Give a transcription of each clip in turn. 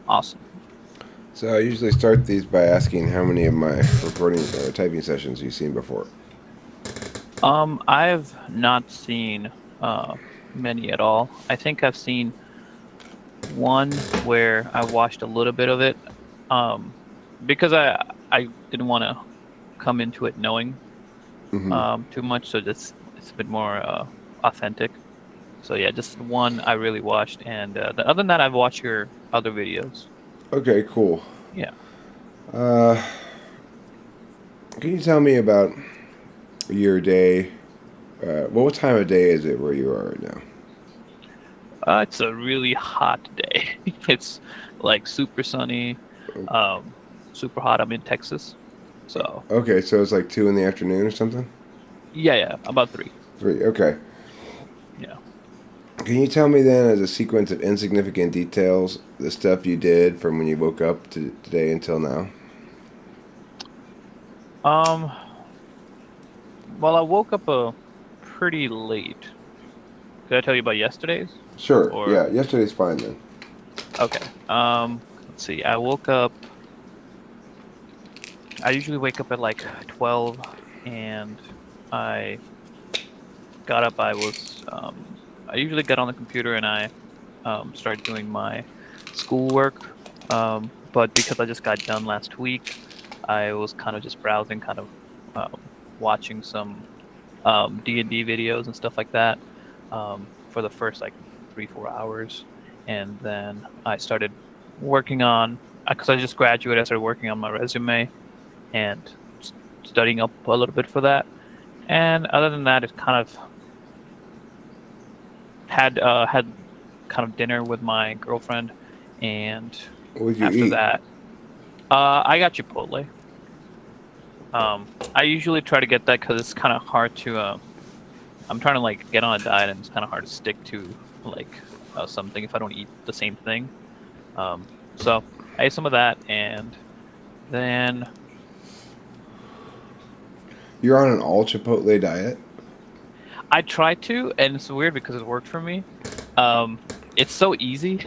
Awesome. So I usually start these by asking how many of my recording or typing sessions you've seen before. I've not seen uh many at all. I think I've seen one where I watched a little bit of it, um, because I didn't want to come into it knowing Hmm. too much, so just it's a bit more authentic. So yeah, just one I really watched, and other than that, I've watched your other videos. Okay, cool. Yeah. Uh, can you tell me about your day? Well, what time of day is it where you are right now? It's a really hot day. It's like super sunny, um, super hot. I'm in Texas, so Okay, so it's like 2 in the afternoon or something? yeah, yeah, about three. 3. Okay. Yeah. Can you tell me then, as a sequence of insignificant details, the stuff you did from when you woke up to today until now? Um. Well, I woke up pretty late. Did I tell you about yesterday's? Sure. Or Yeah, yesterday's fine then. okay. Let's see. I woke up. I usually wake up at like 12, and I got up. I usually get on the computer and I start doing my schoolwork. But because I just got done last week, I was kind of just browsing, kind of watching some D&D videos and stuff like that for the first like 3 4 hours, and then I started working on because I just graduated. I started working on my resume and studying up a little bit for that. And other than that, it's kind of had kind of dinner with my girlfriend, and What did you after eat? that, I got Chipotle. I usually try to get that because it's kind of hard to. I'm trying to like get on a diet, and it's kind of hard to stick to like something if I don't eat the same thing. So I ate some of that, and then You're on an all Chipotle diet? I tried to, and it's weird because it worked for me. Um, it's so easy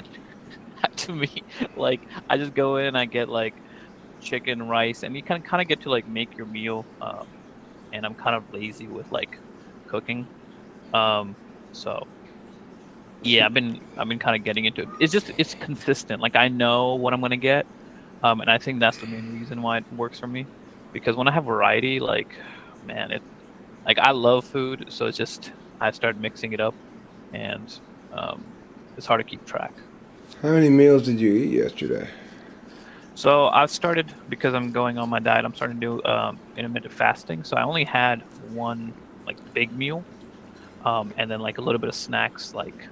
to me. Like I just go in, I get like chicken, rice, and you can kind of get to like make your meal. And I'm kind of lazy with like cooking. Um, so yeah, I've been kind of getting into it. It's consistent. Like I know what I'm gonna get. And I think that's the main reason why it works for me. Because when I have variety, like man, it like I love food, so it's just I start mixing it up, and um, it's hard to keep track. How many meals did you eat yesterday? So I've started because I'm going on my diet. I'm starting to do intermittent fasting. So I only had one like big meal, and then like a little bit of snacks like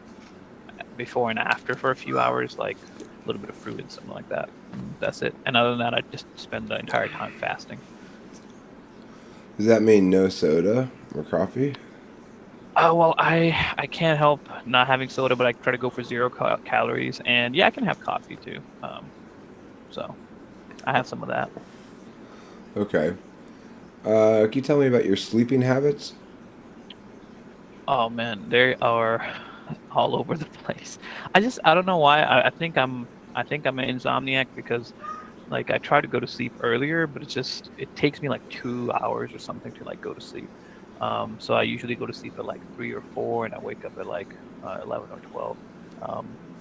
before and after for a few hours, like a little bit of fruit and something like that. And that's it. And other than that, I just spend the entire time fasting. Does that mean no soda or coffee? Oh well, I can't help not having soda, but I try to go for zero calories, and yeah, I can have coffee too. So I have some of that. Okay. Can you tell me about your sleeping habits? Oh man, they are all over the place. I don't know why. I think I'm an insomniac because like I try to go to sleep earlier, but it takes me like 2 hours or something to like go to sleep. So I usually go to sleep at like 3 or 4, and I wake up at like 11 or 12.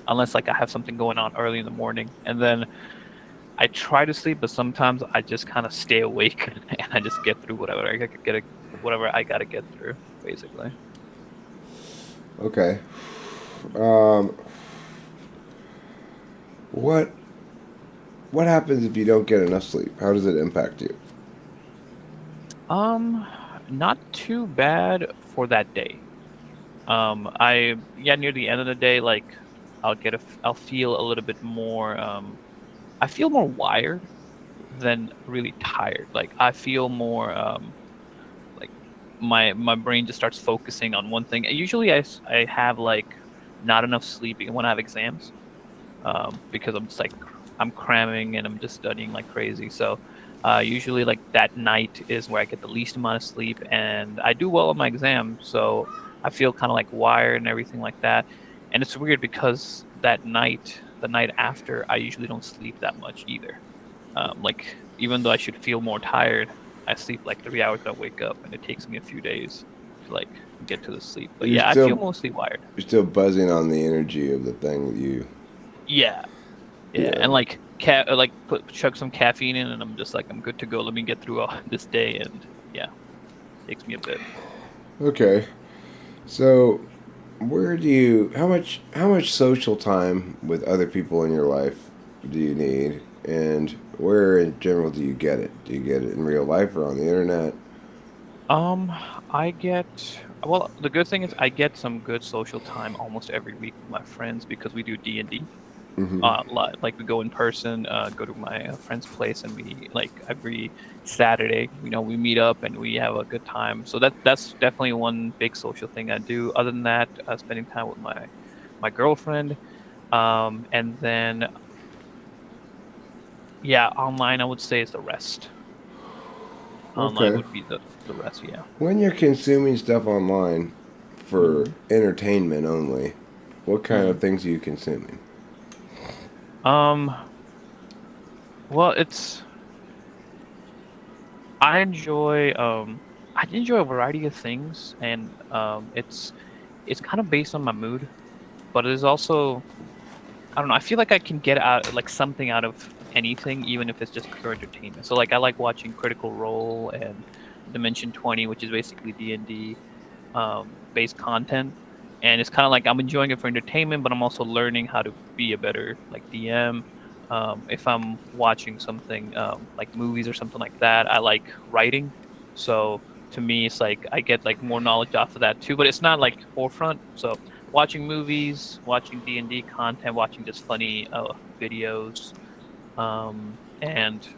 Unless like I have something going on early in the morning, and then I try to sleep, but sometimes I just kind of stay awake and I just get through whatever I gotta get through, basically. Okay. Um, what what happens if you don't get enough sleep? How does it impact you? Um, Not too bad for that day. I Yeah, near the end of the day, like I'll feel a little bit more. I feel more wired than really tired. Like I feel more like my brain just starts focusing on one thing. And usually I have like not enough sleep when I have exams. Because I'm just like I'm cramming and I'm just studying like crazy. So usually like that night is where I get the least amount of sleep, and I do well on my exam. So I feel kind of like wired and everything like that. And it's weird because that night the night after, I usually don't sleep that much either. Like even though I should feel more tired, I sleep like 3 hours and I wake up, and it takes me a few days to like get to the sleep. But You're yeah, I feel still mostly wired. you're still buzzing on the energy of the thing that you. Yeah, yeah, Yeah. and like like put chug some caffeine in, and I'm just like I'm good to go. Let me get through all this day, and yeah, takes me a bit. Okay. So, where do you how much social time with other people in your life do you need, and where in general do you get it? Do you get it in real life or on the internet? Um, I get well, the good thing is I get some good social time almost every week with my friends because we do D&D. Mm-hmm. Like we go in person, go to my friend's place, and we like every Saturday, we meet up and we have a good time. So that's definitely one big social thing I do. Other than that, spending time with my girlfriend, and then yeah, online I would say is the rest. Online Okay. would be the rest. Yeah. When you're consuming stuff online for hmm entertainment only, what kind hmm of things are you consuming? Um. Well, I enjoy I enjoy a variety of things, and it's kind of based on my mood, but it is also I don't know. I feel like I can get out like something out of anything, even if it's just pure entertainment. So like I like watching Critical Role and Dimension 20, which is basically D&D based content, and it's kind of like I'm enjoying it for entertainment, but I'm also learning how to be a better like DM. If I'm watching something like movies or something like that, I like writing. So to me, it's like I get like more knowledge off of that too, but it's not like forefront. So watching movies, watching D&D content, watching just funny videos, and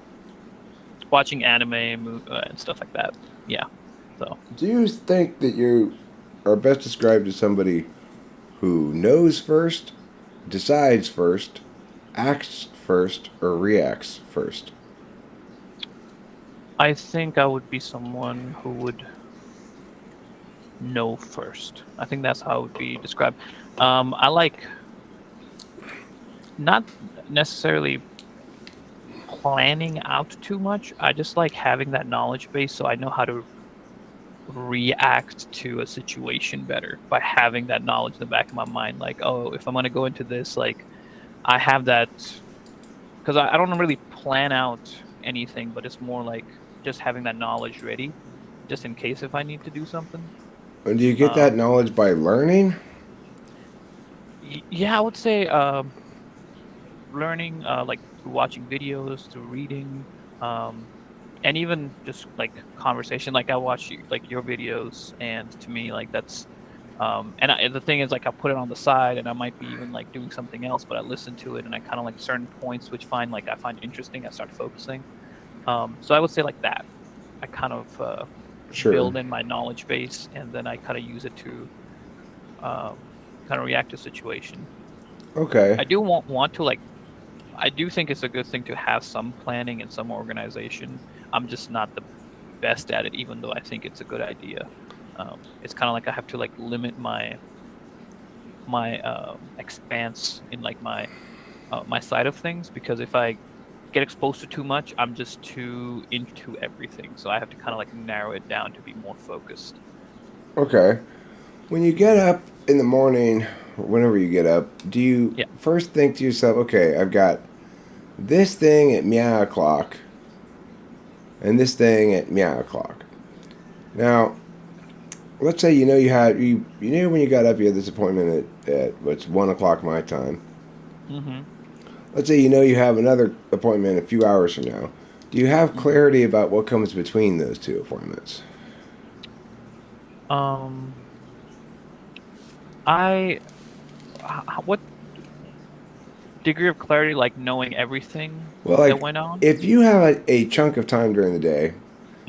watching anime and stuff like that. Yeah. So Do you think that you are best described as somebody who knows first, decides first, acts first, or reacts first? I think I would be someone who would know first. I think that's how it would be described. I like not necessarily planning out too much. I just like having that knowledge base so I know how to react to a situation better by having that knowledge in the back of my mind. Like, oh, if I'm going to go into this, like, I have that because I don't really plan out anything, but it's more like just having that knowledge ready just in case if I need to do something. And do you get that Um, knowledge by learning? yeah, I would say learning like through watching videos, through reading, um, and even just like conversation. Like I watch like your videos, and to me, like that's the thing is like I put it on the side, and I might be even like doing something else, but I listen to it, and I kind of like certain points which I find interesting. I start focusing. So I would say like that. I kind of Sure. build in my knowledge base, and then I kind of use it to kind of react to situation. Okay. I do want to like I do think it's a good thing to have some planning and some organization. I'm just not the best at it, even though I think it's a good idea. It's kind of like I have to like limit my expanse in like my side of things because if I get exposed to too much, I'm just too into everything. So I have to kind of like narrow it down to be more focused. Okay. When you get up in the morning, or whenever you get up, do you Yeah. first think to yourself, okay, I've got this thing at meow o'clock and this thing at meow o'clock? Now, let's say you knew when you got up you had this appointment at what's 1 o'clock my time. Mm-hmm. Let's say you know you have another appointment a few hours from now. Do you have Mm-hmm. clarity about what comes between those two appointments? Um, I what degree of clarity like knowing everything Well, that like went on? if you have a chunk of time during the day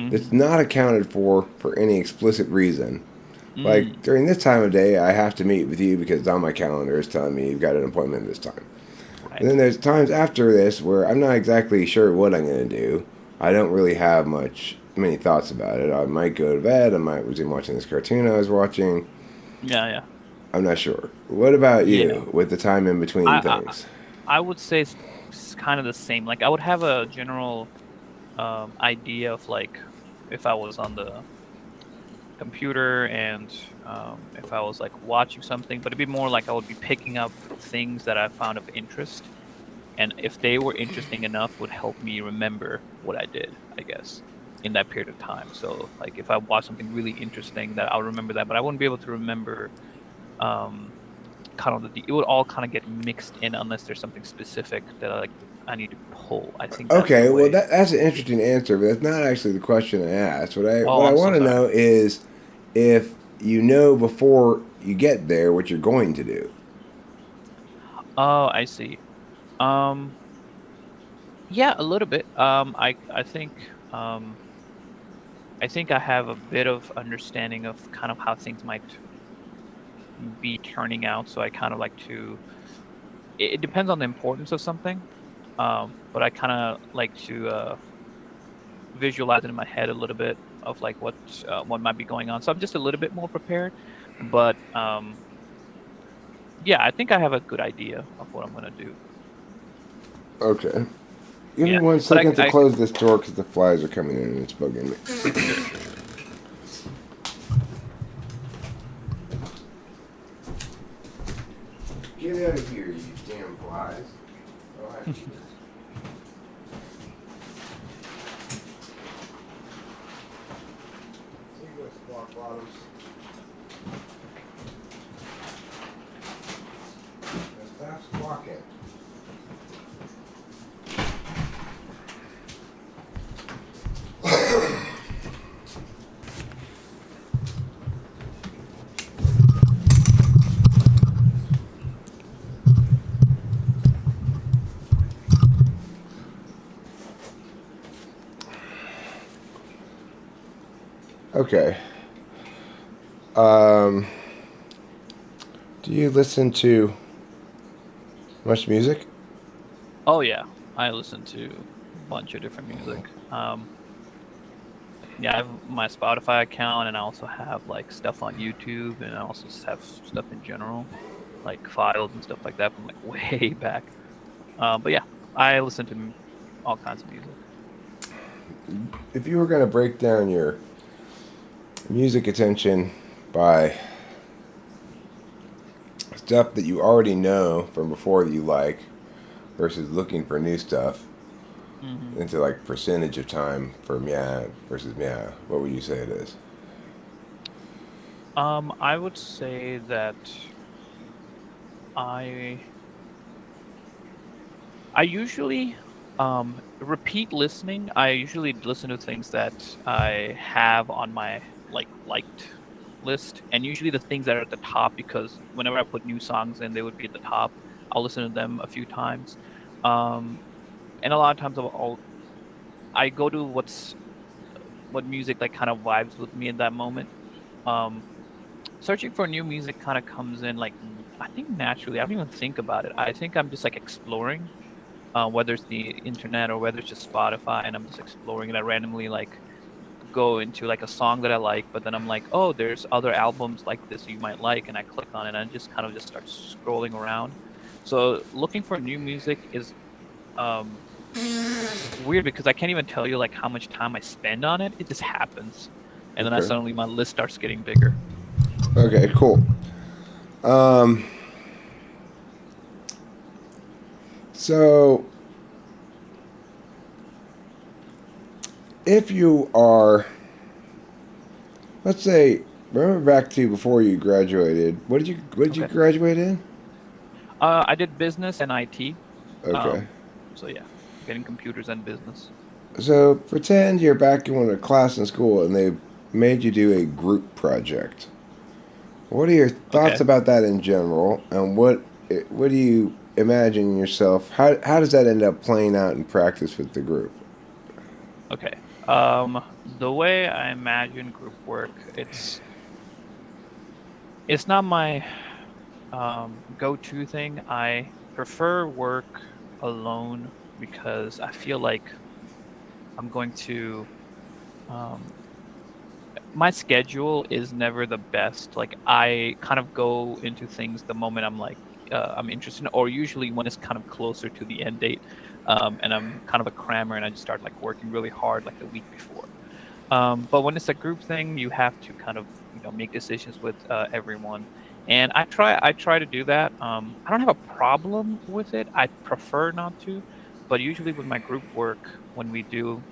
that's Mm-hmm. not accounted for any explicit reason, like Mm, during this time of day, I have to meet with you because on my calendar it's telling me you've got an appointment at this time. And right. then there's times after this where I'm not exactly sure what I'm going to do. I don't really have many thoughts about it. I might go to bed. I might resume watching this cartoon I was watching. Yeah, yeah. I'm not sure. What about Yeah. you with the time in between I things? I would say it's kind of the same. Like I would have a general idea of like if I was on the computer and if I was like watching something, but it'd be more like I would be picking up things that I found of interest, and if they were interesting enough, would help me remember what I did, I guess, in that period of time. So like if I watched something really interesting, that I'll remember that, but I wouldn't be able to remember um, kind of it would all kind of get mixed in unless there's something specific that I need to pull. I think that's the Okay, well way. that's an interesting answer, but that's not actually the question I asked. What Oh, I I'm so want to sorry. know is if you know before you get there what you're going to do. Oh, I see. Um, yeah, a little bit. I think I have a bit of understanding of kind of how things might be turning out. So I kind of like to. It depends on the importance of something. But I kind of like to visualize it in my head a little bit of like what might be going on. So I'm just a little bit more prepared. But yeah, I think I have a good idea of what I'm gonna do. Okay, give me Yeah, one but second to I close this door because the flies are coming in and it's bugging me. sure. Get out of here, you damn flies! Oh, I see those squawk bottoms. Stop squawking. Okay. Um, do you listen to much music? Oh yeah, I listen to a bunch of different music. Yeah, I have my Spotify account, and I also have like stuff on YouTube, and I also have stuff in general, like files and stuff like that from like way back. But yeah, I listen to all kinds of music. If you were going to break down your music attention by stuff that you already know from before that you like versus looking for new stuff Hmm. into like percentage of time for meow versus meow, what would you say it is? I would say that I I usually repeat listening. I usually listen to things that I have on my like liked list, and usually the things that are at the top, because whenever I put new songs in, they would be at the top. I'll listen to them a few times. Um and a lot of times I go to what music like kind of vibes with me in that moment. Um Searching for new music kind of comes in like I think naturally. I don't even think about it. I think I'm just like exploring, whether it's the internet or whether it's just Spotify, and I'm just exploring, and I randomly like go into like a song that I like, but then I'm like, oh, there's other albums like this you might like, and I click on it and I just kind of just start scrolling around. So looking for new music is um weird because I can't even tell you like how much time I spend on it. It just happens. And then I Okay. suddenly my list starts getting bigger. Okay, cool. Um, so if you are, let's say, remember back to before you graduated, what did you Okay. graduate in? I did business and IT. Okay. Um so yeah, getting computers and business. So pretend you're back in a class in school and they made you do a group project. What are your thoughts Okay. about that in general, and what do you imagine yourself? How does that end up playing out in practice with the group? Okay. The way I imagine group work, it's not my go-to thing. I prefer work alone because I feel like I'm going to um my schedule is never the best. Like I kind of go into things the moment I'm like I'm interested in, or usually when it's kind of closer to the end date, and I'm kind of a crammer and I just start like working really hard like the week before. But when it's a group thing, you have to kind of make decisions with everyone, and I try to do that. I don't have a problem with it. I prefer not to, but usually with my group work, when we do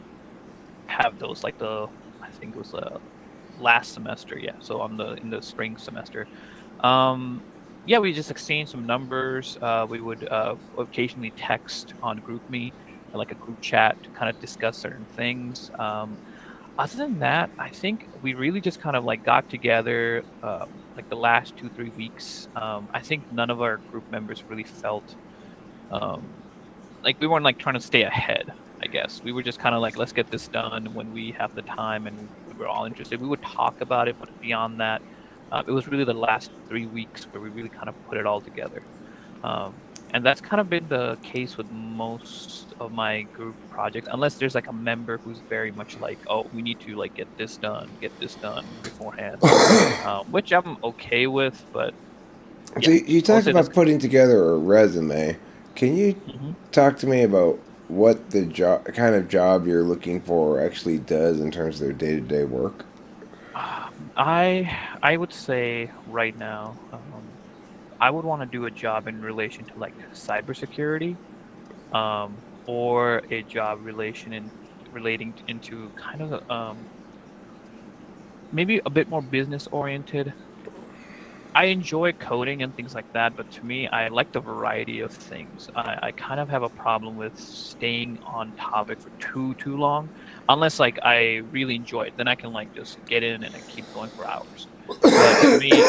have those, like I think it was last semester, yeah. So on the in the spring semester, um, yeah, we just exchanged some numbers. We would occasionally text on GroupMe, like a group chat, to kind of discuss certain things. Other than that, I think we really just kind of like got together like the last 2 3 weeks. I think none of our group members really felt um, like we weren't like trying to stay ahead. I guess we were just kind of like, let's get this done when we have the time and we were all interested. We would talk about it, but beyond that, it was really the last 3 weeks where we really kind of put it all together. And that's kind of been the case with most of my group projects, unless there's like a member who's very much like, oh, we need to like get this done beforehand, which I'm okay with. But So yeah, you I would talk say that's. about putting together a resume. Can you Mhm. talk to me about what the job, kind of job you're looking for, actually does in terms of their day to day work? I would say right now, I would want to do a job in relation to like cybersecurity, or a job relating into kind of maybe a bit more business oriented. I enjoy coding and things like that, but to me, I like the variety of things. I kind of have a problem with staying on topic for too long, unless like I really enjoy it. Then I can like just get in and I keep going for hours. But to me,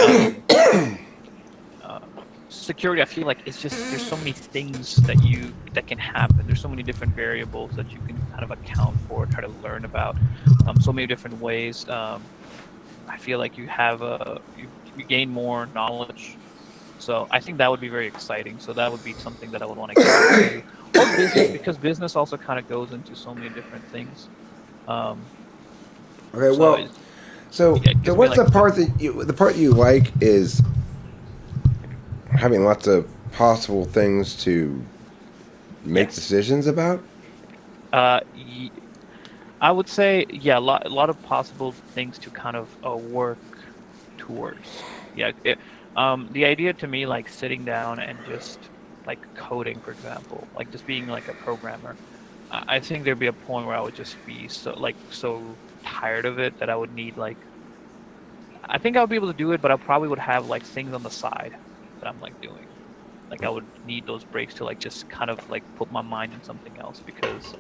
uh, security, I feel like it's just there's so many things that can happen. There's so many different variables that you can kind of account for, try to learn about, so many different ways. I feel like you gain more knowledge. So I think that would be very exciting. So that would be something that I would want to get into, or business, because business also kind of goes into so many different things. Um, Okay, so well, so yeah, it so gives me what's like the part you like is having lots of possible things to make yes. decisions about? Y I would say, yeah, a lot of possible things to kind of work towards. Yeah, the idea to me, like sitting down and just like coding, for example, like just being like a programmer. I think there'd be a point where I would just be so tired of it that I would need like I think I would be able to do it, but I probably would have like things on the side that I'm like doing. Like I would need those breaks to like just kind of like put my mind in something else because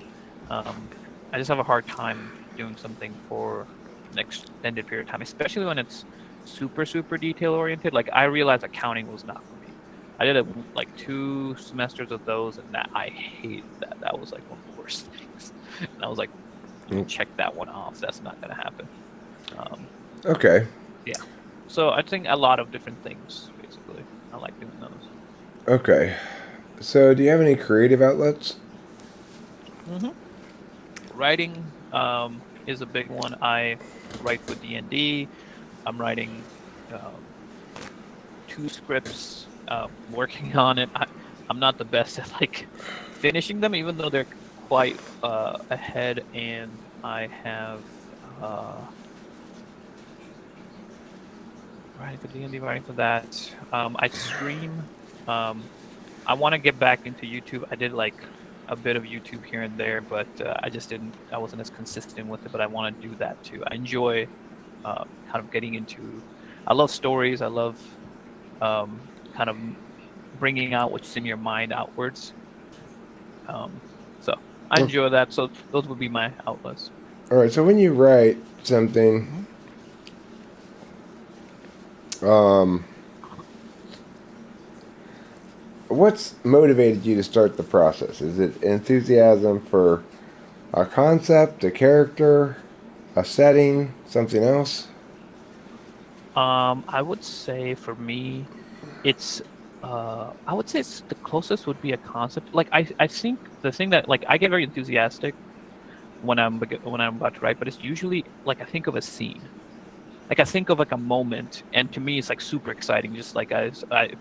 um, I just have a hard time doing something for an extended period of time, especially when it's super detail oriented. Like I realized accounting was not for me. I did like 2 semesters of those, and that I hated that. That was like one of the worst things. And I was like, Mm, check that one off. That's not gonna happen. Um, okay, yeah. So I think a lot of different things, basically. I like doing those. okay. So do you have any creative outlets? hmm Writing is a big one. I write for D&D. I'm writing um, 2 scripts, working on it. I'm not the best at like finishing them, even though they're quite ahead. And I have uh, writing for D&D, writing for that. I stream. Um, I want to get back into YouTube. I did like a bit of YouTube here and there, but I just didn't. I wasn't as consistent with it. But I want to do that too. I enjoy kind of getting into. I love stories. I love kind of bringing out what's in your mind outwards. Um, so I Oh, enjoy that. So those would be my outlets. all right. So when you write something, Mhm. um, what's motivated you to start the process? Is it enthusiasm for a concept, a character, a setting, something else? I would say for me, it's I would say it's the closest would be a concept. Like I think the thing that like I get very enthusiastic when I'm about to write, but it's usually like I think of a scene. like I think of like a moment, and to me it's like super exciting. Just like I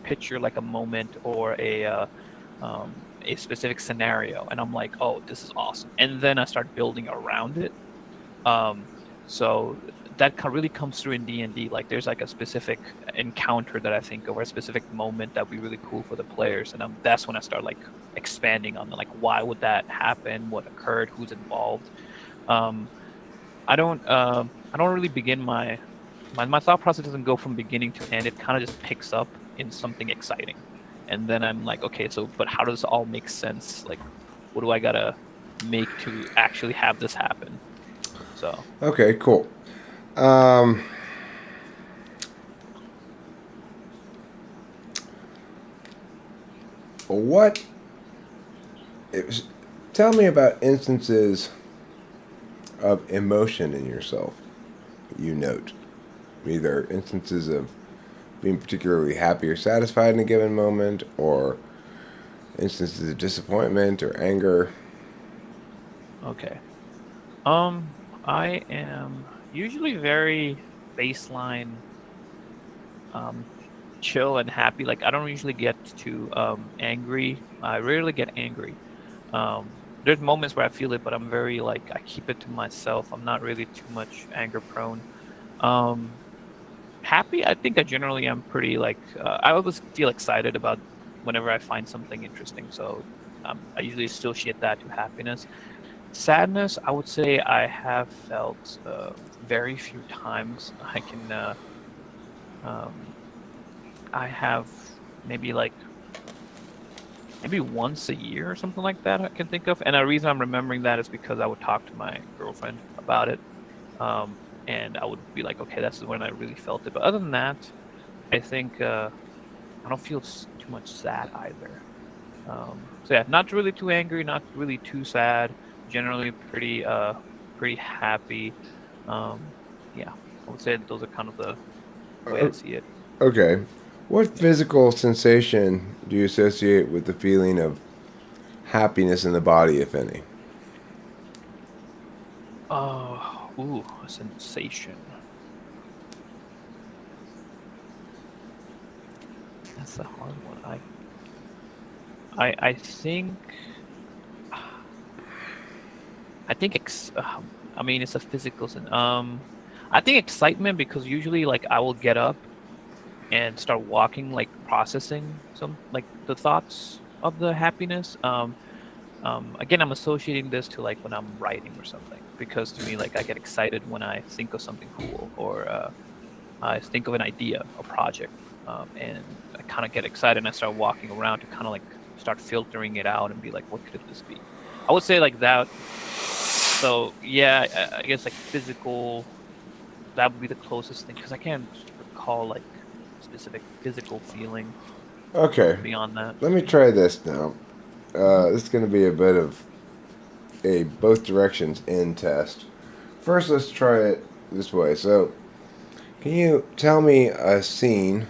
picture like a moment or a specific scenario, and I'm like, oh, this is awesome, and then I start building around it. Um, so that really comes through in D&D. Like there's like a specific encounter that I think of, or a specific moment that would be really cool for the players, and that's when I start like expanding on the like why would that happen, what occurred, who's involved. Um, I don't really begin my thought process doesn't go from beginning to end. It kind of just picks up in something exciting. And then I'm like, okay, so but how does this all make sense? Like what do I gotta make to actually have this happen? So Okay, cool. Um, what? It was, tell me about instances of emotion in yourself you note. Either instances of being particularly happy or satisfied in a given moment, or instances of disappointment or anger. okay. I am usually very baseline um chill and happy. Like I don't usually get too angry. I rarely get angry. There's moments where I feel it, but I'm very like I keep it to myself. I'm not really too much anger prone. Um, Happy, I think I generally am pretty like I always feel excited about whenever I find something interesting. So I usually associate that to happiness. Sadness, I would say I have felt very few times. Um, I have maybe like maybe once a year or something like that I can think of. And the reason I'm remembering that is because I would talk to my girlfriend about it. And I would be like, okay, that's when I really felt it. But other than that, I think I don't feel too much sad either. So yeah, not really too angry, not really too sad. Generally pretty happy. Um, yeah, I would say those are kind of the way I Uh, see it. okay. What Yeah. physical sensation do you associate with the feeling of happiness in the body, if any? A sensation. That's a hard one. I think I think I mean it's a physical sen I think excitement because usually like I will get up and start walking like processing some like the thoughts of the happiness. Again, I'm associating this to like when I'm writing or something because to me like I get excited when I think of something cool or I think of an idea, a project, and I kind of get excited and I start walking around to kind of like start filtering it out and be like, what could this be? I would say like that. So yeah, I guess like physical, that would be the closest thing because I can't recall like specific physical feeling Okay. beyond that. Let me try this now. Hmm. This is going to be a bit of a both directions in test. First, let's try it this way. So, can you tell me a scene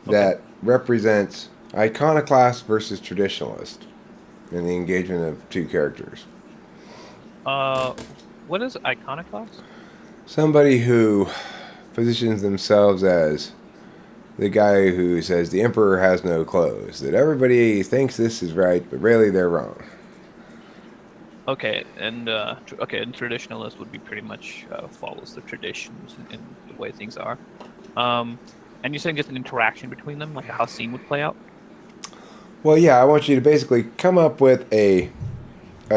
Okay. that represents iconoclast versus traditionalist in the engagement of two characters? Uh, what is iconoclast? Somebody who positions themselves as the guy who says the emperor has no clothes, that everybody thinks this is right, but really they're wrong. Okay, and okay, and traditionalist would be pretty much follows the traditions and the way things are. Um, and you're saying just an interaction between them, like how a scene would play out? Well, yeah, I want you to basically come up with a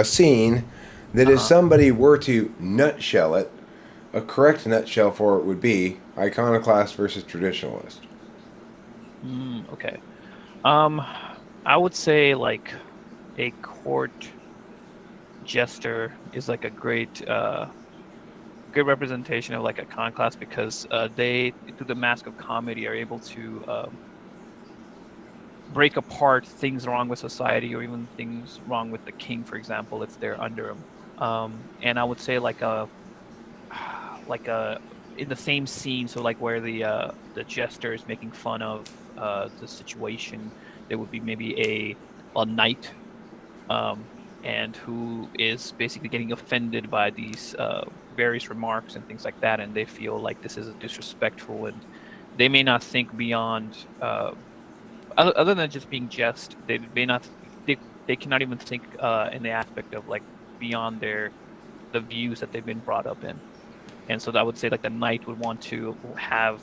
scene that if Uh-huh. somebody were to nutshell it, a correct nutshell for it would be iconoclast versus traditionalist. Okay. Um, I would say like a court jester is like a great representation of like iconoclast because they through the mask of comedy are able to break apart things wrong with society or even things wrong with the king, for example, if they're under him. And I would say like a in the same scene, so like where the jester is making fun of the situation, there would be maybe a knight. and who is basically getting offended by these various remarks and things like that, and they feel like this is disrespectful, and they may not think beyond other than just being jest. They may not they cannot even think in the aspect of like beyond the views that they've been brought up in. And so I would say like the knight would want to have,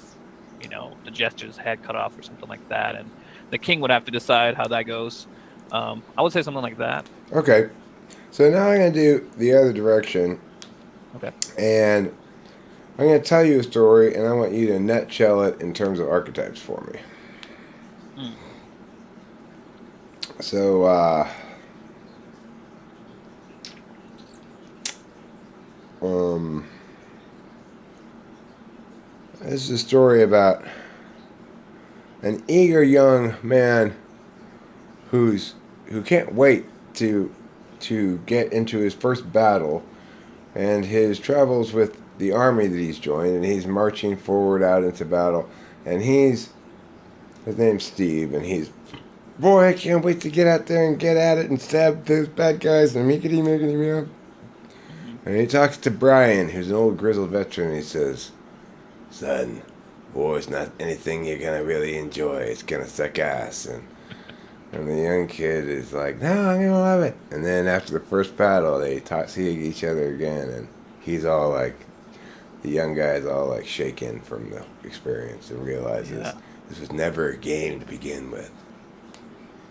the jester's head cut off or something like that, and the king would have to decide how that goes. I would say something like that. Okay. So now I'm going to do the other direction, Okay. and I'm going to tell you a story, and I want you to nutshell it in terms of archetypes for me. Mm. So, um, this is a story about an eager young man who can't wait to get into his first battle and his travels with the army that he's joined, and he's marching forward out into battle, and his name's Steve, and he's, boy, I can't wait to get out there and get at it and stab those bad guys and meekety meekety meow. Hmm. And he talks to Brian, who's an old grizzled veteran, and he says, son, war's not anything you're gonna really enjoy. It's gonna suck ass. And the young kid is like, no, I'm gonna love it. And then after the first battle, they see each other again, and he's all like, the young guy is all like shaken from the experience and realizes Yeah. this was never a game to begin with.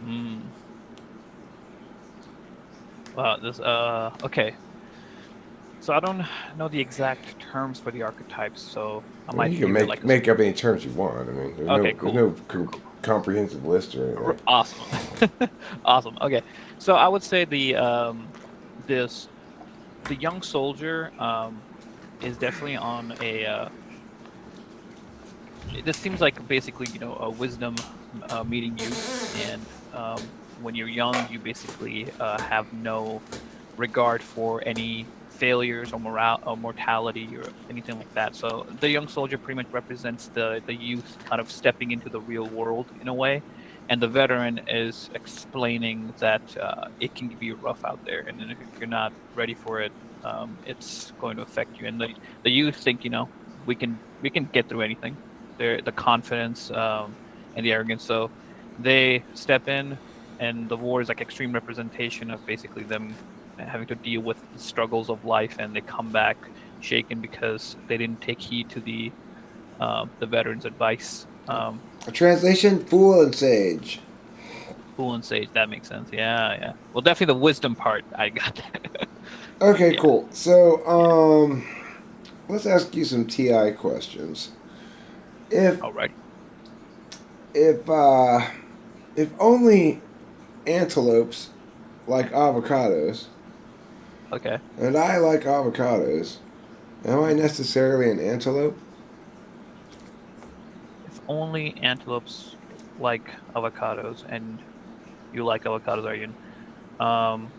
Mm. Wow. This. Okay. So I don't know the exact terms for the archetypes, so I I mean, might you can give it like make a. make up any terms you want. I mean, Okay. there's Cool. no Cool. Cool. comprehensive list or anything. Awesome. Awesome. Okay. So I would say this the young soldier is definitely on a this seems like basically, a wisdom meeting youth, and when you're young, you basically have no regard for any failures or morale or mortality or anything like that. So the young soldier pretty much represents the youth kind of stepping into the real world in a way, and the veteran is explaining that it can be rough out there, and then if you're not ready for it, it's going to affect you. And the youth think, we can get through anything. The confidence and the arrogance. So they step in, and the war is like extreme representation of basically them having to deal with the struggles of life, and they come back shaken because they didn't take heed to the veterans' advice. A translation: fool and sage. Fool and sage, that makes sense. Yeah, yeah. Well, definitely the wisdom part. I got that. Okay, Yeah, cool. So, yeah. let's ask you some TI questions. If Alrighty. if uh, if only antelopes like avocados, Okay. and I like avocados, am I necessarily an antelope? If only antelopes like avocados, and you like avocados, are you? Um,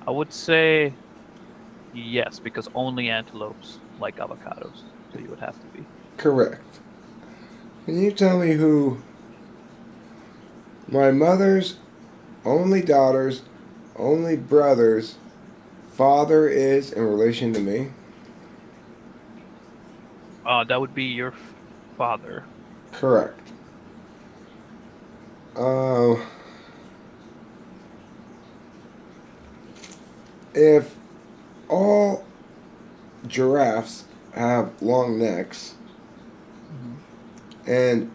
I would say yes, because only antelopes like avocados. So you would have to be. Correct. Can you tell me who my mother's only daughter's only brother's father is in relation to me? That would be your father. Correct. Uh, if all giraffes have long necks, Hmm. and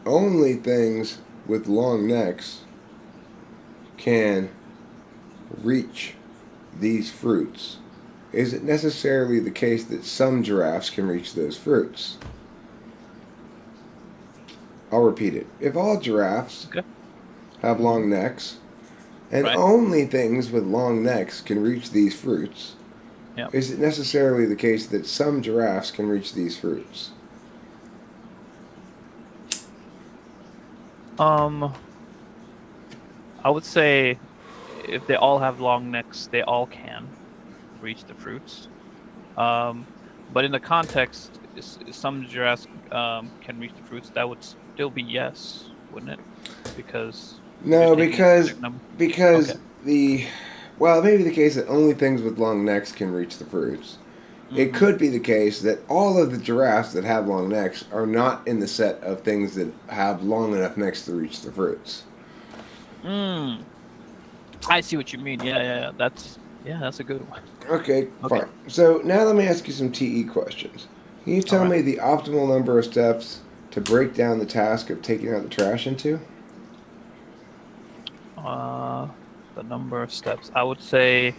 only things with long necks can reach these fruits, is it necessarily the case that some giraffes can reach those fruits? I'll repeat it. If all giraffes Okay. have Hmm. long necks, and Right. only things with long necks can reach these fruits, Yeah. is it necessarily the case that some giraffes can reach these fruits? Um, I would say if they all have long necks, they all can reach the fruits. Um, but in the context, some giraffes can reach the fruits. That would still be yes, wouldn't it? Because you're No, taking into because account number. because Okay. the Well, it may be the case that only things with long necks can reach the fruits. It Mm-hmm. could be the case that all of the giraffes that have long necks are not in the set of things that have long enough necks to reach the fruits. Mm. I see what you mean. Yeah, yeah, yeah. That's a good one. Okay, Okay. fine. So now let me ask you some TE questions. Can you All tell right. me the optimal number of steps to break down the task of taking out the trash into? Uh, the number of steps. I would say,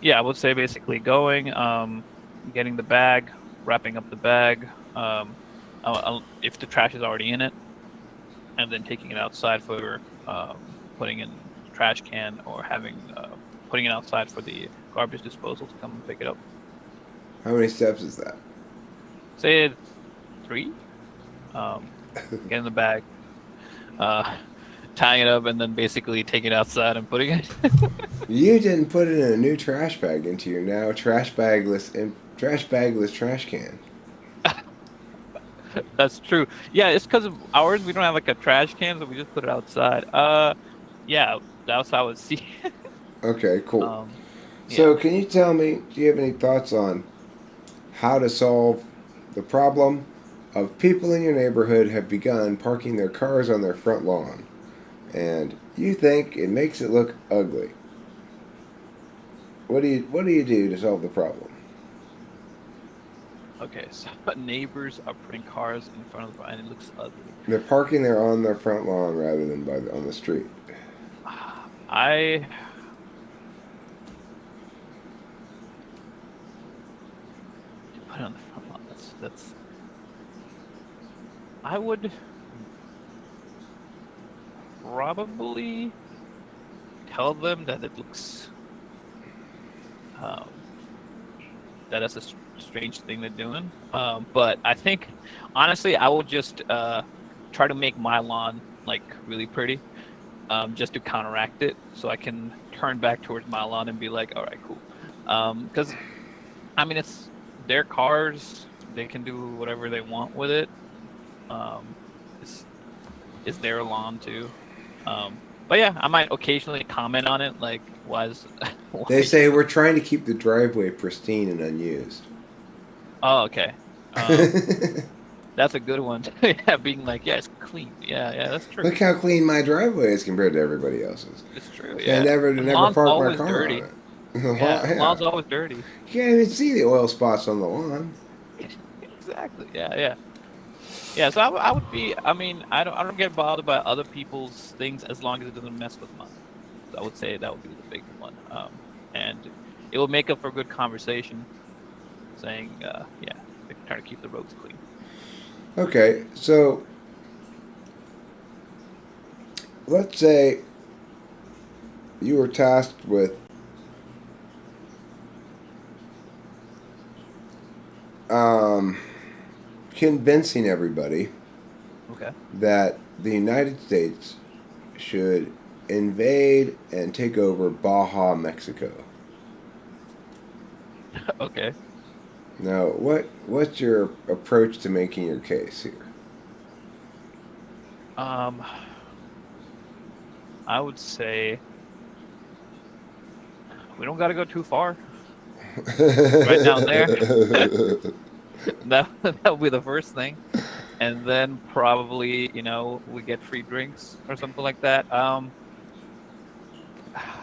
yeah, I would say basically going, getting the bag, wrapping up the bag, if the trash is already in it, and then taking it outside for putting in the trash can or having putting it outside for the garbage disposal to come and pick it up. How many steps is that? Say three. Getting the bag, uh, tying it up, and then basically taking it outside and putting it. You didn't put it in a new trash bag into your now trash bagless trash can. That's true. Yeah, it's because of ours. We don't have like a trash can, so we just put it outside. Yeah, that's how I would see. Okay, cool. Um, So yeah. can you tell me, do you have any thoughts on how to solve the problem of people in your neighborhood have begun parking their cars on their front lawn and you think it makes it look ugly? What do you do to solve the problem? Okay. So neighbors are putting cars in front of the and it looks ugly. They're parking there on their front lawn rather than on the street. I to put it on the front lawn. That's. I would probably tell them that it looks um that's a strange thing they're doing. But I think honestly, I will just try to make my lawn like really pretty, just to counteract it, so I can turn back towards my lawn and be like, all right, cool. Because I mean, it's their cars; they can do whatever they want with it. Um, it's it's their lawn too. But yeah, I might occasionally comment on it, like, why is why They are say you? we're trying to keep the driveway pristine and unused. Oh, okay. Um, That's a good one. Yeah, being like, yeah, it's clean. Yeah, yeah, that's true. Look how clean my driveway is compared to everybody else's. It's true. I Yeah, and never lawn's park my always car on dirty. it. Yeah, Yeah, lawn's always dirty. you can't even see the oil spots on the lawn. Exactly. Yeah, yeah, yeah. So I would be. I mean, I don't get bothered by other people's things as long as it doesn't mess with mine. So I would say that would be the big one. And it will make up for good conversation, saying, yeah, they try to keep the roads clean. Okay, so let's say you were tasked with um, convincing everybody Okay. that the United States should invade and take over Baja, Mexico. Okay. Now, what's your approach to making your case here? Um, I would say we don't got to go too far. Right down there. That would be the first thing. And then probably, we get free drinks or something like that.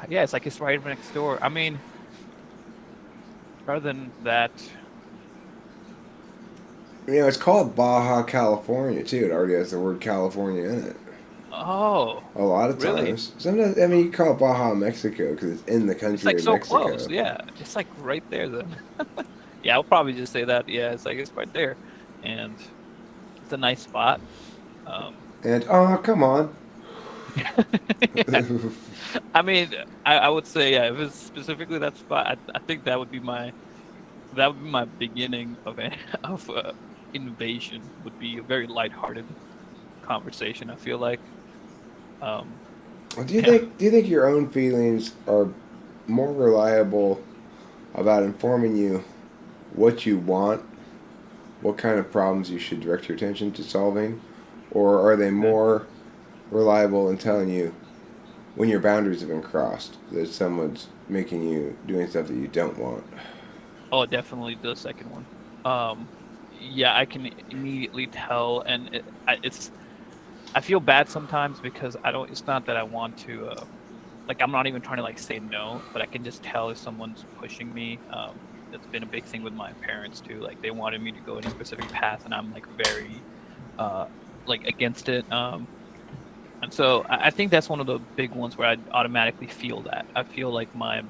Yeah, it's like it's right next door. I mean, other than that, It's called Baja California too. It already has the word California in it. oh, A lot of really? times. Sometimes, I mean, you call it Baja, Mexico because it's in the It's country like of so close. Mexico. Yeah, it's like right there then. Yeah, I'll probably just say that. Yeah, it's like it's right there, and it's a nice spot. Um, And, oh, come on. yeah. I mean, I would say, yeah, if it's specifically that spot, I think that would be my beginning of of invasion. Would be a very lighthearted conversation. I feel like, um, do you yeah, think do you think your own feelings are more reliable about informing you what you want, what kind of problems you should direct your attention to solving, or are they okay. more reliable in telling you when your boundaries have been crossed, that someone's making you doing stuff that you don't want. Oh, definitely the second one. Um, yeah, I can immediately tell, and it's I feel bad sometimes because I don't. It's not that I want to. Like I'm not even trying to like say no, but I can just tell if someone's pushing me. That's been a big thing with my parents too. Like they wanted me to go in a specific path, and I'm like very uh like against it. And so I think that's one of the big ones where I automatically feel that. I feel like my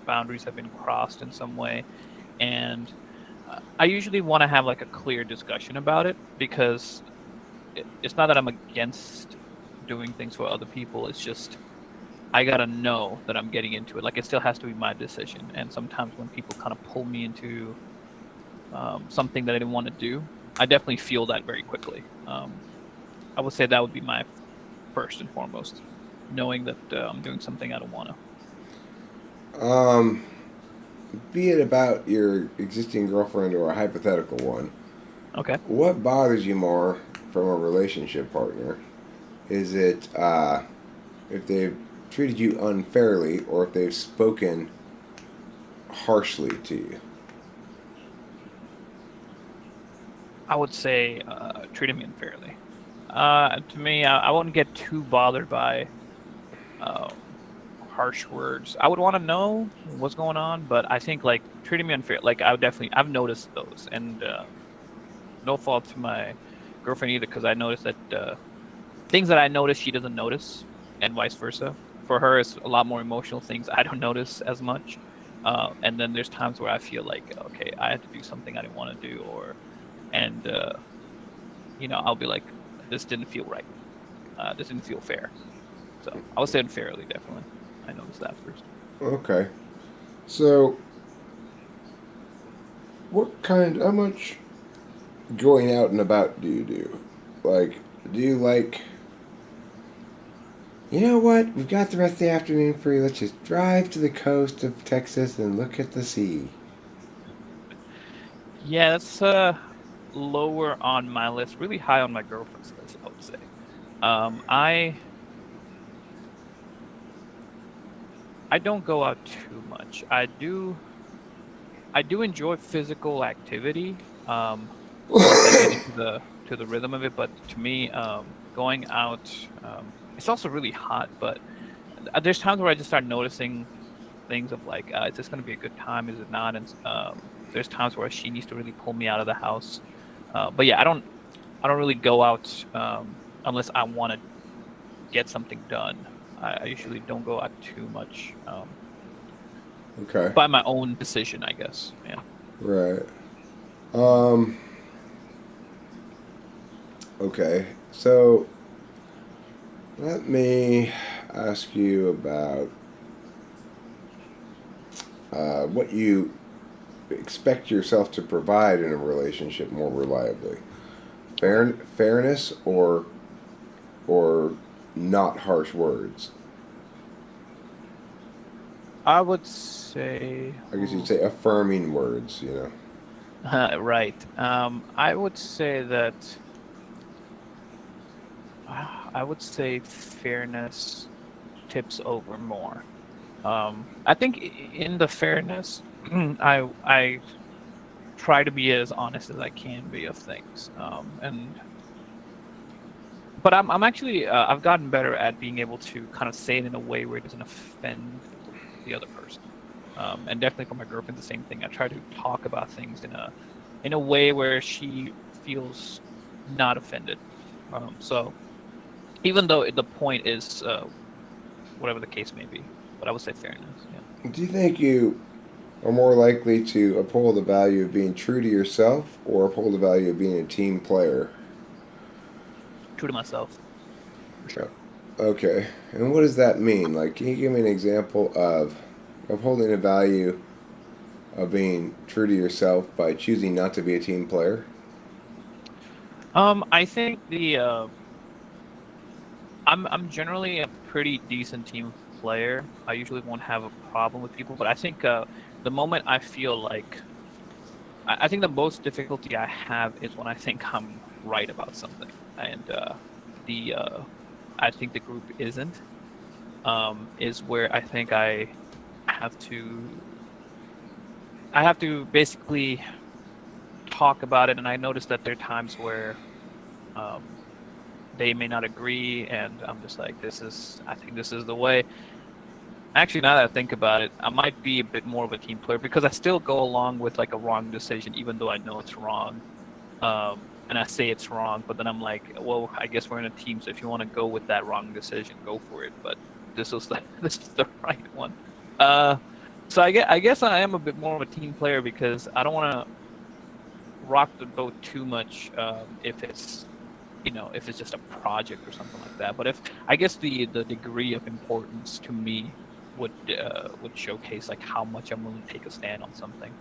boundaries have been crossed in some way, and I usually want to have like a clear discussion about it because it's not that I'm against doing things for other people. It's just I gotta know that I'm getting into it. Like it still has to be my decision. And sometimes when people kind of pull me into something that I didn't want to do, I definitely feel that very quickly. I would say that would be my first and foremost, knowing that I'm doing something I don't want to. Um, be it about your existing girlfriend or a hypothetical one, Okay. what bothers you more from a relationship partner? Is it if they've treated you unfairly or if they've spoken harshly to you? I would say treating me unfairly. To me, I wouldn't get too bothered by harsh words. I would want to know what's going on, but I think like treating me unfair, like I would definitely, I've noticed those, and no fault to my girlfriend either, because I noticed that things that I notice she doesn't notice, and vice versa. For her, it's a lot more emotional things I don't notice as much. And then there's times where I feel like, okay, I had to do something I didn't want to do, or and I'll be like, this didn't feel right. This didn't feel fair. So I would say unfairly, definitely. I noticed that first. Okay. So, how much going out and about do you do? Like, do you like, you know what? We've got the rest of the afternoon free. Let's just drive to the coast of Texas and look at the sea. Yeah, that's lower on my list, really high on my girlfriend's list, I would say. I don't go out too much. I do enjoy physical activity. Once I get into the rhythm of it, but to me, going out, it's also really hot, but there's times where I just start noticing things of like, is this going to be a good time? Is it not? And there's times where she needs to really pull me out of the house. But yeah, I don't really go out unless I want to get something done. I usually don't go out too much Okay. by my own decision, I guess. Yeah. Right. Um, okay. So, let me ask you about what you expect yourself to provide in a relationship more reliably. Okay. Fairness or not harsh words. I would say, I guess you'd say affirming words, you know. right. I would say that I would say fairness tips over more. I think in the fairness, I try to be as honest as I can be of things. And but I'm actually I've gotten better at being able to kind of say it in a way where it doesn't offend the other person. And definitely for my girlfriend, the same thing. I try to talk about things in a way where she feels not offended. So even though the point is whatever the case may be, but I would say fairness. Yeah, Do you think you are more likely to uphold the value of being true to yourself or uphold the value of being a team player? true to myself for Uh, sure. Okay. And what does that mean? Like, can you give me an example of upholding the value of being true to yourself by choosing not to be a team player? I think the I'm generally a pretty decent team player. I usually won't have a problem with people, but I think the moment I feel like I think the most difficulty I have is when I think I'm right about something, and the I think the group isn't, is where I think have to I have to basically talk about it, and I noticed that there are times where um, they may not agree, and I'm just like, I think this is the way. Actually, now that I think about it, I might be a bit more of a team player because I still go along with like a wrong decision, even though I know it's wrong. And I say it's wrong, but then I'm like, well, I guess we're in a team, so if you want to go with that wrong decision, go for it. But this is the right one. Uh, so I guess I am a bit more of a team player because I don't want to rock the boat too much if it's if it's just a project or something like that. But if I guess the degree of importance to me would showcase like how much I'm willing to take a stand on something.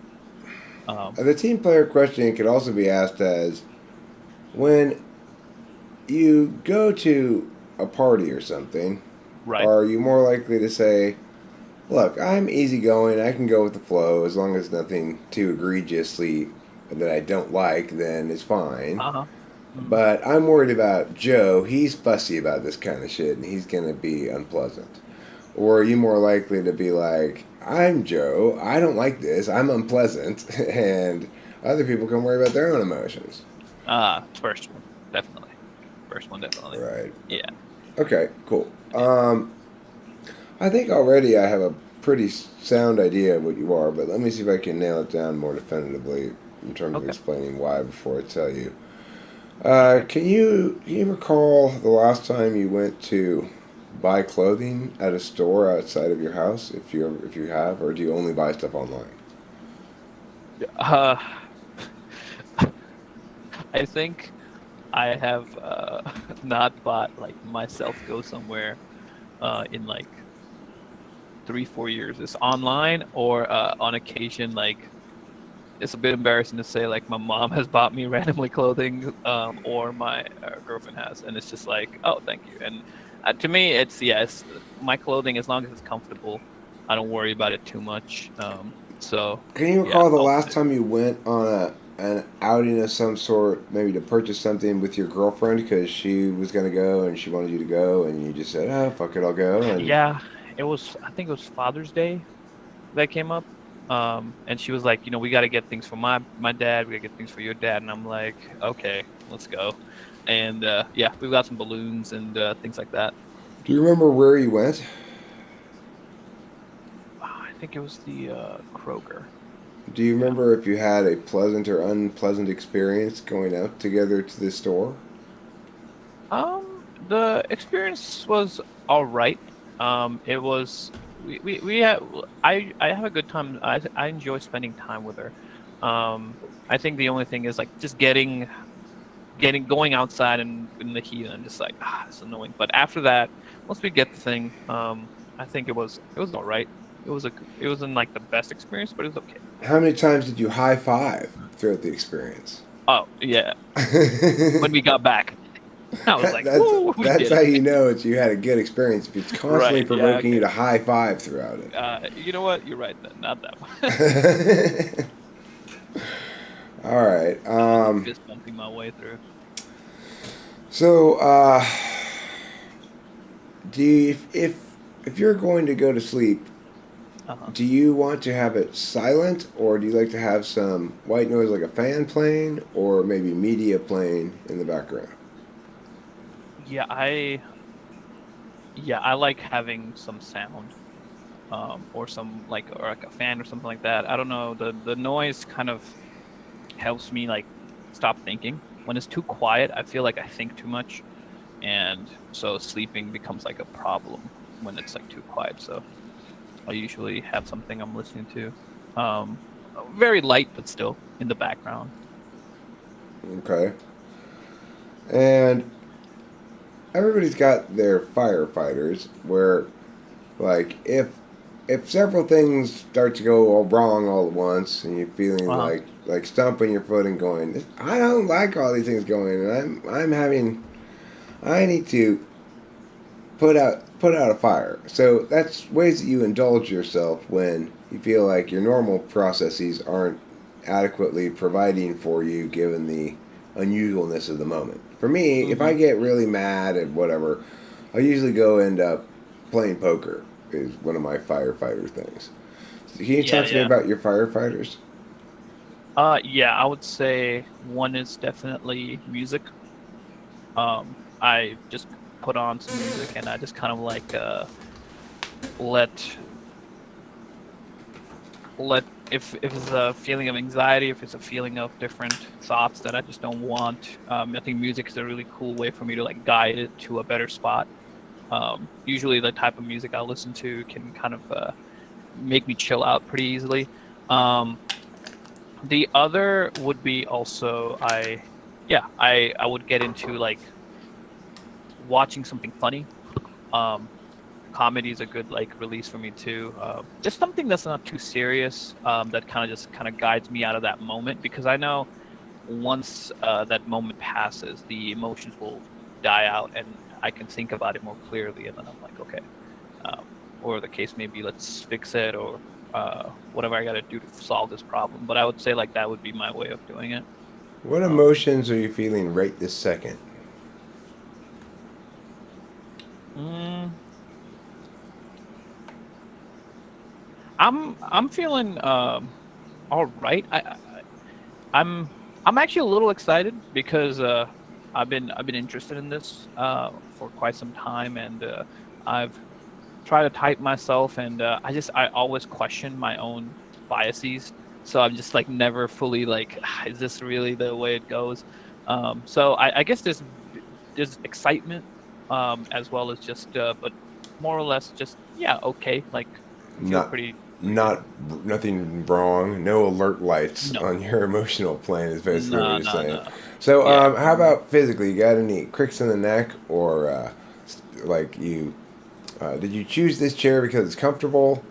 Um, The team player question could also be asked as when you go to a party or something, right. are you more likely to say, look, I'm easygoing, I can go with the flow as long as nothing too egregiously that I don't like, then it's fine. Uh-huh. Hmm. But I'm worried about Joe. He's fussy about this kind of shit and he's going to be unpleasant. Or are you more likely to be like, I'm Joe, I don't like this, I'm unpleasant, and other people can worry about their own emotions? First one, definitely. First one, definitely. Right. Yeah. Okay, cool. Yeah. I think already I have a pretty sound idea of what you are, but let me see if I can nail it down more definitively in terms of Okay. explaining why before I tell you. Okay. Can you recall the last time you went to buy clothing at a store outside of your house, if you have, or do you only buy stuff online? Uh, I think I have not bought like myself go somewhere in like 3, 4 years. It's online or on occasion like it's a bit embarrassing to say like my mom has bought me randomly clothing or my girlfriend has, and it's just like, oh, thank you. And to me it's yes, my clothing, as long as it's comfortable, I don't worry about it too much. So Can you yeah, recall the I'll last say time you went on an outing of some sort, maybe to purchase something with your girlfriend because she was gonna go and she wanted you to go, and you just said, "Oh, fuck it, I'll go." And yeah, it was, I think it was Father's Day that came up. And she was like, we got to get things for my dad, we got to get things for your dad, and I'm like, okay, let's go. And yeah, we've got some balloons and things like that. do you remember where you went? I think it was the Kroger. Do you Yeah. remember if you had a pleasant or unpleasant experience going out together to the store? The experience was all right. It was we had I have a good time. I enjoy spending time with her. I think the only thing is like just going outside and in the heat, and I'm just like, it's annoying. But after that, once we get the thing, I think it was all right. It wasn't like the best experience, but it was okay. How many times did you high five throughout the experience? Oh yeah, when we got back, I was like, that's woo, we that's did how it. you know it's you had a good experience if it's constantly Right? Yeah. provoking you Okay. to high five throughout it. You know what? You're right then. Not that one. All right. I wasn't fist bumping my way through. So, do you, if you're going to go to sleep, Uh-huh. do you want to have it silent, or do you like to have some white noise like a fan playing, or maybe media playing in the background? Yeah, I like having some sound, or some or like a fan or something like that. I don't know. The noise kind of helps me like stop thinking. When it's too quiet, I feel like I think too much, and so sleeping becomes like a problem when it's like too quiet. So I usually have something I'm listening to, um, very light but still in the background. Okay. And everybody's got their firefighters where, like, if several things start to go all wrong all at once, and you're feeling Uh-huh. like stomping your foot and going, I don't like all these things going, and I'm having I need to put out a fire. So that's ways that you indulge yourself when you feel like your normal processes aren't adequately providing for you given the unusualness of the moment. For me, if I Hmm. get really mad at whatever, I usually go end up playing poker. Is one of my firefighter things. So can you Yeah, talk to me yeah. about your firefighters? Yeah, I would say one is definitely music. I just put on some music and I just kind of like let let if it's a feeling of anxiety, if it's a feeling of different thoughts that I just don't want. I think music is a really cool way for me to like guide it to a better spot. Usually the type of music I listen to can kind of make me chill out pretty easily. Um, the other would be also I would get into like watching something funny. Um, Comedy is a good like release for me too. Just something that's not too serious. That kind of just kind of guides me out of that moment because I know once that moment passes, the emotions will die out and I can think about it more clearly. And then I'm like, okay, or the case may be, let's fix it or whatever I got to do to solve this problem. But I would say like that would be my way of doing it. What Um, emotions are you feeling right this second? mm, I'm feeling all right. I'm I'm actually a little excited because I've been interested in this for quite some time and I've tried to type myself and I always question my own biases. So I'm just like never fully like, is this really the way it goes? So I guess there's excitement as well as just but more or less just yeah, okay, like feel Not, pretty good. not nothing wrong. No alert lights No. on your emotional plane is basically what No, you're no, saying. no. So, Yeah. how about physically? You got any cricks in the neck, or like you? Did you choose this chair because it's comfortable?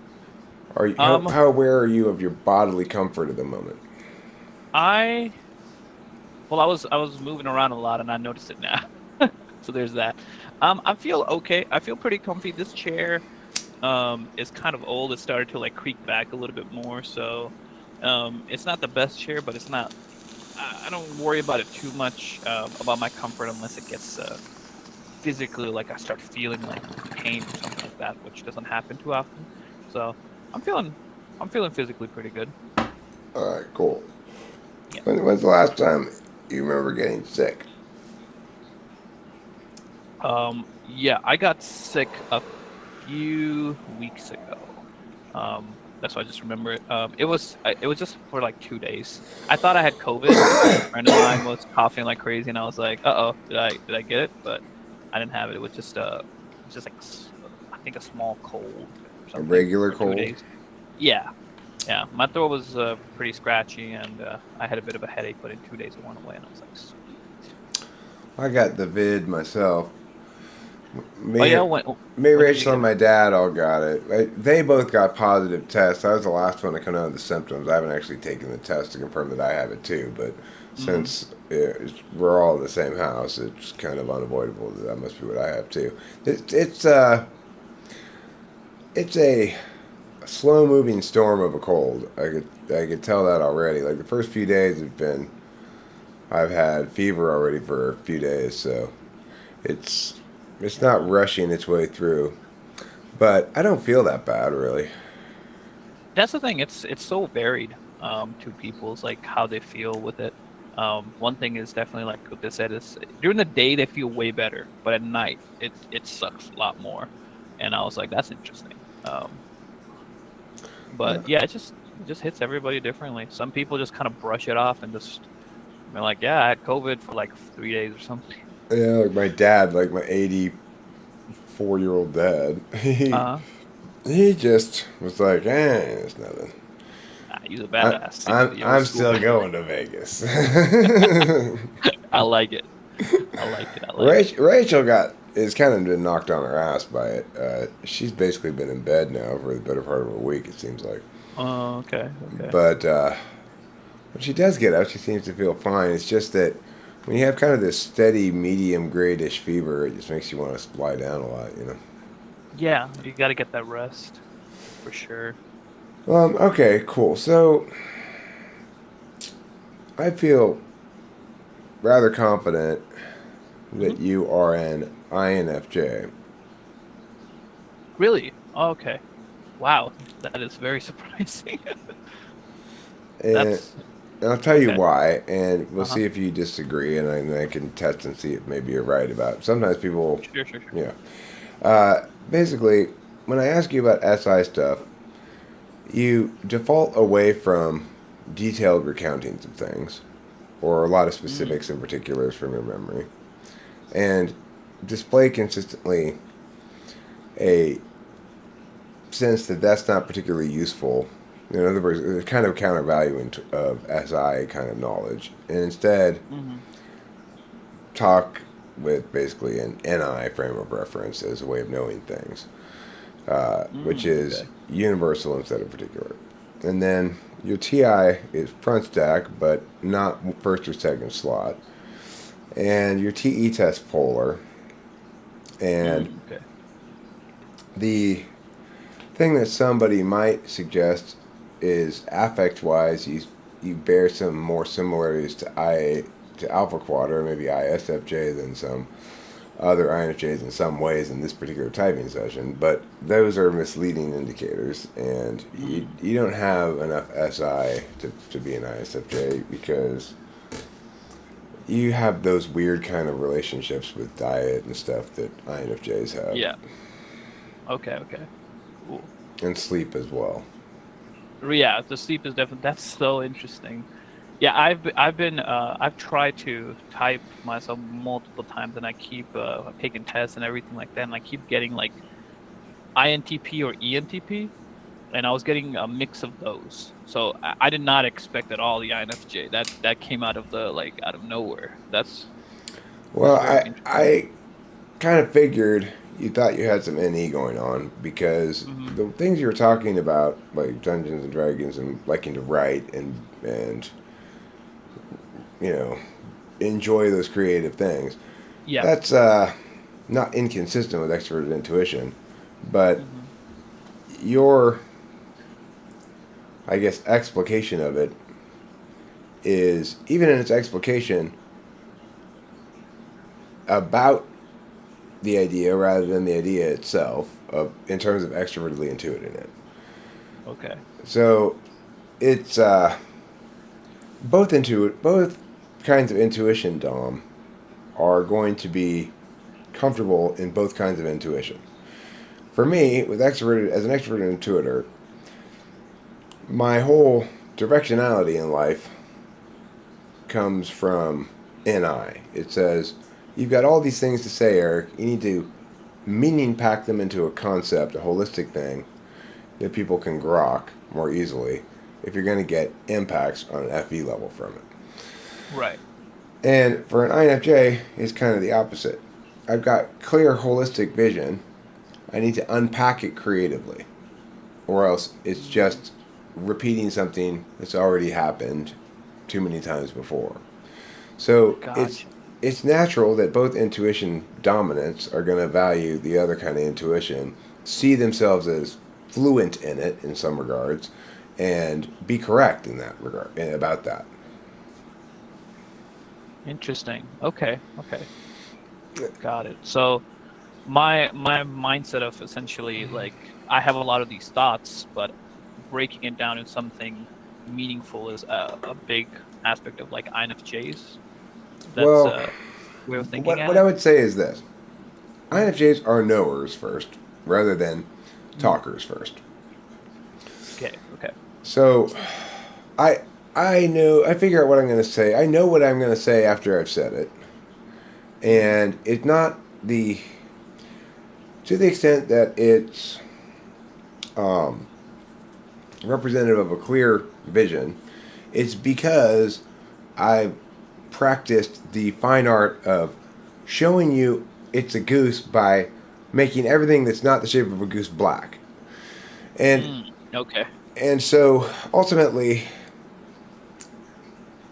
Are you, Um, how aware are you of your bodily comfort at the moment? I well, I was moving around a lot and I noticed it now. So there's that. I feel okay. I feel pretty comfy. This chair is kind of old. It started to like creak back a little bit more. So it's not the best chair, but it's not I don't worry about it too much about my comfort unless it gets physically like I start feeling like pain or something like that, which doesn't happen too often. So I'm feeling I'm feeling physically pretty good. All right, cool. Yeah. When's the last time you remember getting sick? Yeah, I got sick a few weeks ago. That's why I just remember it. It was just for like 2 days. I thought I had COVID because a friend of mine was coughing like crazy, and I was like, "Uh-oh, did I get it?" But I didn't have it. It was just like I think a small cold or A something regular for two cold? days. Yeah, yeah. My throat was pretty scratchy, and I had a bit of a headache, but in 2 days it went away, and I was like, "Sweet." I got the vid myself. Oh Me, yeah, me, when did you Rachel, get and it? my dad all got it. They both got positive tests. I was the last one to come out with the symptoms. I haven't actually taken the test to confirm that I have it too. But Mm-hmm. since we're all in the same house, it's kind of unavoidable that that must be what I have too. It's a slow moving storm of a cold. I could tell that already. Like the first few days have been. I've had fever already for a few days, so it's it's not rushing its way through. But I don't feel that bad, really. That's the thing. It's so varied to people's like how they feel with it. One thing is definitely like what they said is during the day they feel way better, but at night it sucks a lot more. And I was like, that's interesting. But Uh, yeah, it just hits everybody differently. Some people just kind of brush it off and just they're like, yeah, I had COVID for like 3 days or something. yeah, like my dad, like my 84-year-old dad, he Uh, he just was like, it's nothing. He's a I, badass, sticking to I'm the old I'm school. still going to Vegas. I like it. I like it. I like it. Rachel got is kind of been knocked on her ass by it. She's basically been in bed now for the better part of a week. It seems like, Oh, okay, okay. but when she does get up, she seems to feel fine. It's just that when you have kind of this steady, medium gradish fever, it just makes you want to lie down a lot, you know. Yeah, you got to get that rest for sure. Okay, cool. So I feel rather confident Hmm. that you are an INFJ. Really? Okay. Wow, that is very surprising. And That's I'll tell you okay. why, and we'll Uh-huh. see if you disagree, and I can test and see if maybe you're right about it. Sometimes people, Sure, sure, sure. yeah. Basically, when I ask you about SI stuff, you default away from detailed recountings of things, or a lot of Mm, specifics and particulars from your memory, and display consistently a sense that that's not particularly useful. In other words, it's kind of countervaluing of SI kind of knowledge, and instead hmm talk with basically an NI frame of reference as a way of knowing things, which is okay. universal instead of particular. And then your TI is front stack, but not first or second slot. And your TE test polar. And Okay. the thing that somebody might suggest is affect wise, you bear some more similarities to alpha quad or maybe ISFJ than some other INFJs in some ways in this particular typing session, but those are misleading indicators, and you don't have enough SI to be an ISFJ because you have those weird kind of relationships with diet and stuff that INFJs have, Yeah. Okay, okay. Cool. and sleep as well. Yeah, the sleep is definitely that's so interesting. Yeah, I've tried to type myself multiple times and I keep taking tests and everything like that and I keep getting like INTP or ENTP and I was getting a mix of those. So I did not expect at all the INFJ. That came out of the like out of nowhere. That's Well, very I interesting. I kind of figured you thought you had some NE going on because Hmm the things you were talking about, like Dungeons and Dragons and liking to write and you know enjoy those creative things. Yeah. That's not inconsistent with extroverted intuition, but hmm your, I guess, explication of it is, even in its explication, about the idea rather than the idea itself, of in terms of extrovertedly intuiting it. Okay. So it's both kinds of intuition, Dom, are going to be comfortable in both kinds of intuition. For me, with extroverted as an extroverted intuitor, my whole directionality in life comes from NI. It says, you've got all these things to say, Eric. You need to meaning pack them into a concept, a holistic thing that people can grok more easily if you're going to get impacts on an FE level from it. Right. And for an INFJ, it's kind of the opposite. I've got clear holistic vision. I need to unpack it creatively, or else it's Mm, just repeating something that's already happened too many times before. So gotcha. it's natural that both intuition dominants are going to value the other kind of intuition, see themselves as fluent in it in some regards, and be correct in that regard about that. Interesting. Okay. Okay. Got it. So my mindset of essentially like I have a lot of these thoughts, but breaking it down in something meaningful is a big aspect of like INFJs. That's Well, a way of thinking what at what I it. would say is this: Mhm. INFJs are knowers first, rather than Mm. talkers first. Okay. Okay. So I I know I figure out what I'm going to say. I know what I'm going to say after I've said it, hmm and it's not the to the extent that it's um, representative of a clear vision. It's because I've practiced the fine art of showing you it's a goose by making everything that's not the shape of a goose black. And Okay. so ultimately,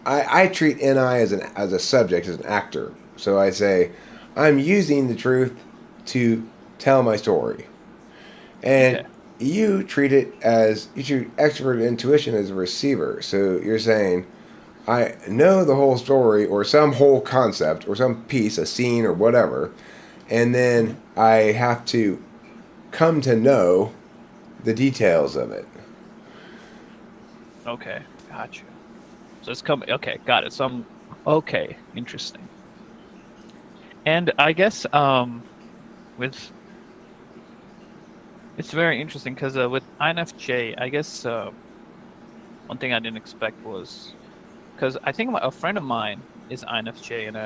I treat NI as a subject, as an actor. So I say, I'm using the truth to tell my story. And Okay. you treat extrovert intuition as a receiver. So you're saying, I know the whole story or some whole concept or some piece, a scene or whatever, and then hmm I have to come to know the details of it. Okay, gotcha. So it's coming. Okay, got it. So I'm okay. Interesting. And I guess with it's very interesting because with INFJ, I guess one thing I didn't expect was because I think a friend of mine is INFJ, and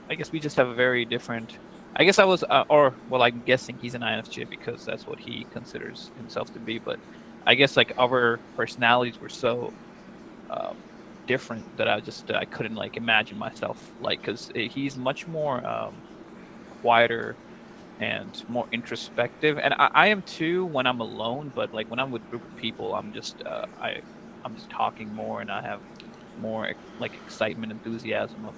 I guess we just have a very different. I guess I was, or well, I'm guessing he's an INFJ because that's what he considers himself to be. But I guess like our personalities were so um, different that I couldn't like imagine myself like because he's much more quieter and more introspective, and I am too when I'm alone. But like when I'm with a group of people, I'm just talking more, and I have more like excitement, enthusiasm of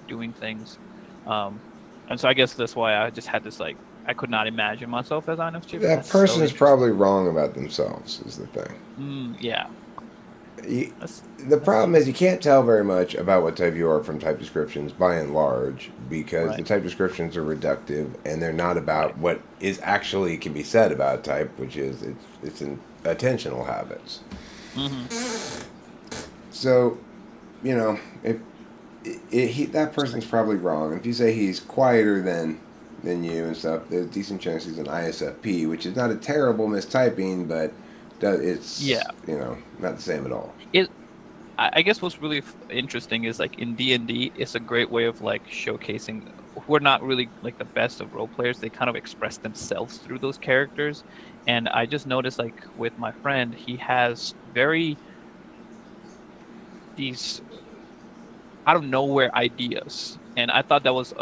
doing things. Um, and so I guess that's why I just had this like I could not imagine myself as INFJ, but That that's so person is interesting. probably wrong about themselves, is the thing. Yeah, You, that's the that's problem is you can't tell very much about what type you are from type descriptions by and large because the right, type descriptions are reductive and they're not right. about what is actually can be said about a type, which is it's in attentional habits. Hmm. So, if that person's probably wrong. If you say he's quieter than you and stuff, there's a decent chance he's an ISFP, which is not a terrible mistyping, but it's Yeah. not the same at all. It I guess what's really interesting is like in D&D, it's a great way of like showcasing who are not really like the best of role players. They kind of express themselves through those characters. And I just noticed like with my friend, he has very these out of nowhere ideas. And I thought that was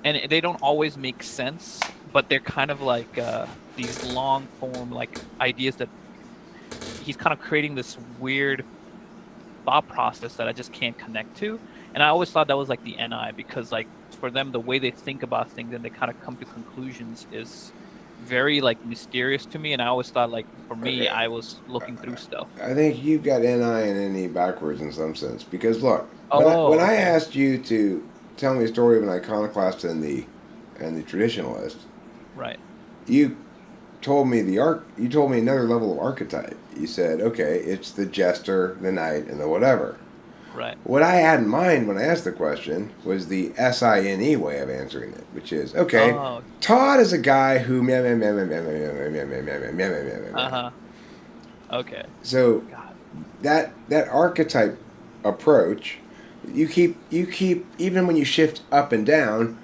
and they don't always make sense, but they're kind of like these long form like ideas that he's kind of creating this weird thought process that I just can't connect to. And I always thought that was like the NI because like for them the way they think about things and they kind of come to conclusions is very like mysterious to me. And I always thought like for me Okay, I was looking through stuff. I think you've got NI and NE backwards in some sense because look, when Oh, I okay. asked you to tell me a story of an iconoclast and the traditionalist, Right. you you told me another level of archetype. You said, okay, it's the jester, the knight, and the whatever. Right. What I had in mind when I asked the question was the SINE way of answering it, which is okay. Oh, Todd is a guy who meh, meh, meh, meh, meh, meh, meh, meh, meh, meh, meh, meh, meh, meh, meh, meh. uh-huh. Okay. So God. that archetype approach, you keep even when you shift up and down,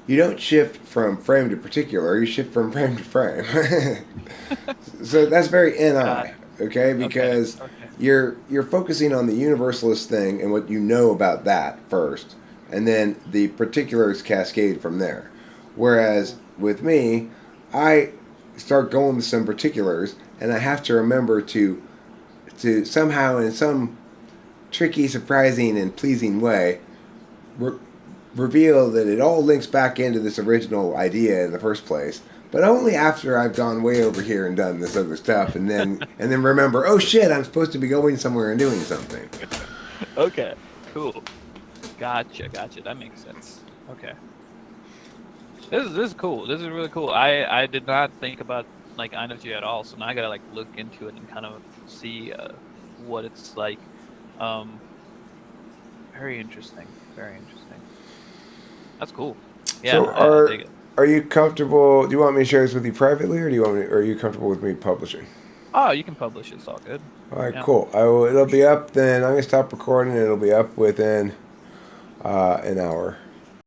you don't shift from frame to particular. You shift from frame to frame. So that's very God. NI, okay? Okay. Because Okay. you're focusing on the universalist thing and what you know about that first, and then the particulars cascade from there. Whereas with me, I start going with some particulars, and I have to remember to somehow in some tricky, surprising, and pleasing way re- reveal that it all links back into this original idea in the first place. But only after I've gone way over here and done this other stuff, and then remember, oh shit, I'm supposed to be going somewhere and doing something. Okay. Cool. Gotcha. Gotcha. That makes sense. Okay. This is cool. This is really cool. I did not think about like INFJ at all, so now I gotta like look into it and kind of see what it's like. Um, very interesting. Very interesting. That's cool. Yeah, So I dig it. are you comfortable? Do you want me to share this with you privately, or do you want me? Or are you comfortable with me publishing? Oh, you can publish it. It's all good. All right, Yeah, cool. It'll for be sure. up then. I'm gonna stop recording. And it'll be up within an hour.